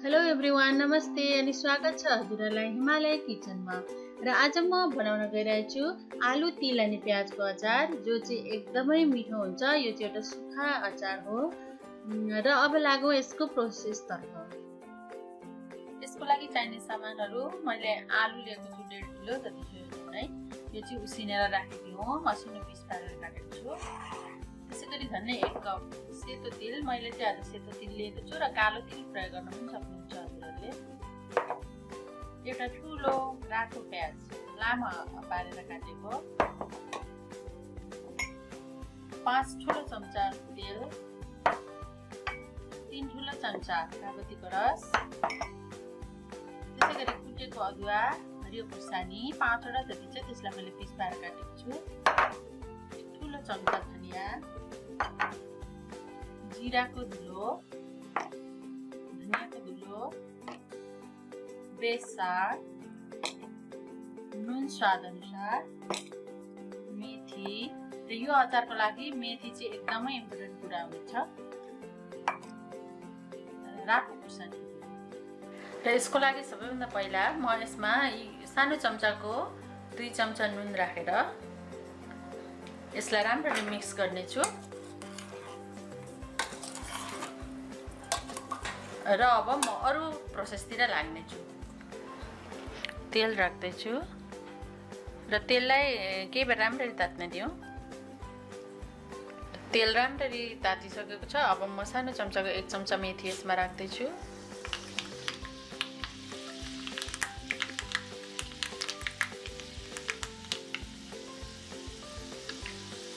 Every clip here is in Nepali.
हेलो एभ्रिवान, नमस्ते अनि स्वागत छ हजुरहरूलाई हिमालय किचनमा। र आज म बनाउन गइरहेको छु आलु, तिल अनि प्याजको अचार, जो चाहिँ एकदमै मिठो हुन्छ। यो चाहिँ एउटा सुक्खा अचार हो। र अब लागौँ यसको प्रोसेसतर्फ। यसको लागि चाहिने सामानहरू मैले आलु लिएको छु 1.5 किलो जति है। यो चाहिँ उसिनेर राखेको हो, मसिनो पिस पारेर काटेको छु। त्यसैगरी झन्डै 1 कप सेतो तिल, मैले चाहिँ आज सेतो तिल लिएको छु र कालो तिल प्रयोग गर्न पनि सक्नुहुन्छ हजुरहरूले। एउटा ठुलो रातो प्याज लामो पारेर काटेको, 5 ठुलो चम्चा तेल, 3 ठुलो चम्चा कागतीको रस, त्यसैगरी कुटेको अदुवा, हरियो खुर्सानी 5 वटा जति चाहिँ त्यसलाई मैले पिस पारेर काटेको छु। 1 ठुलो चम्चा धनिया, जीराको धुलो, धनियाको धुलो, बेसार, नुन स्वाद अनुसार, मेथी। र यो अचारको लागि मेथी चाहिँ एकदमै इम्पोर्टेन्ट कुरा हुनेछ। रातो खुर्सानी। र यसको लागि सबैभन्दा पहिला म यसमा सानो चम्चाको 2 चम्चा नुन राखेर यसलाई राम्ररी मिक्स गर्नेछु। र अब म अरू प्रोसेसतिर लाग्नेछु। तेल राख्दैछु र तेललाई केही बेर राम्ररी तात्न दिउँ। तेल राम्ररी तातिसकेको छ। अब म सानो चम्चाको 1 चम्चा मेथी यसमा राख्दैछु।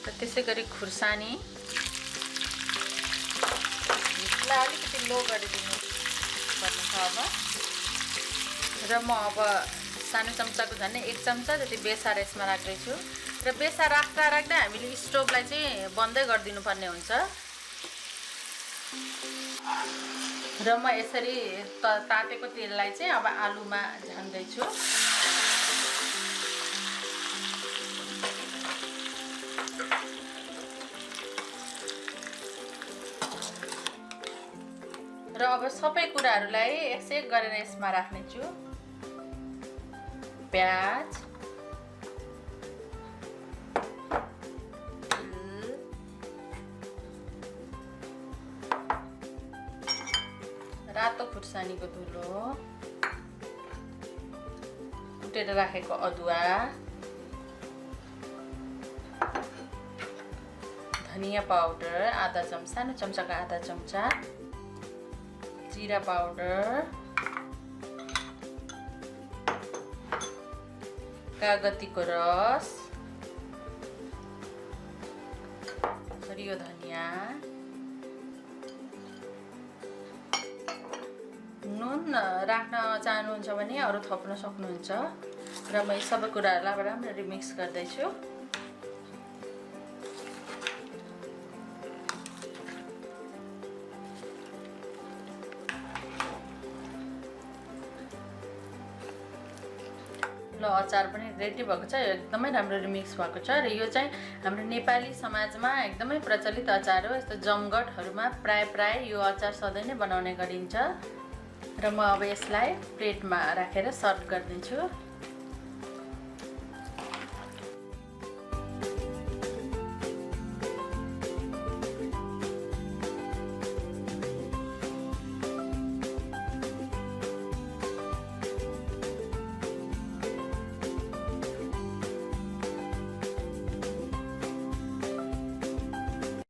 र त्यसैगरी खुर्सानी अलिकति लो गरिदिनु पर्ने छ अब। र म अब सानो चम्चाको झन्डै 1 चम्चा जति बेसार यसमा राख्दैछु। र बेसार राख्दा राख्दै हामीले स्टोभलाई चाहिँ बन्दै गरिदिनु पर्ने हुन्छ। र म यसरी तातेको तेललाई चाहिँ अब आलुमा झान्दैछु। र अब सबै कुराहरूलाई एक गरेर यसमा राख्नेछु। प्याज, रातो खुर्सानीको धुलो, कुटेर राखेको अदुवा, धनिया पाउडर आधा चम्चा, सानो चम्चाको आधा चम्चा, जीरा पाउडर, कागतीको रस, हरियो धनिया, नुन राख्न चाहनुहुन्छ भने अरू थप्न सक्नुहुन्छ। र म यी सबै कुराहरूलाई राम्ररी मिक्स गर्दैछु। ल अचार पनि रेडी भएको छ। एकदमै राम्ररी मिक्स भएको छ। र यो चाहिँ हाम्रो नेपाली समाजमा एकदमै प्रचलित अचार हो। यस्तो जमघटहरूमा प्राय यो अचार सधैँ नै बनाउने गरिन्छ। र म अब यसलाई प्लेटमा राखेर सर्भ गर्दैछु।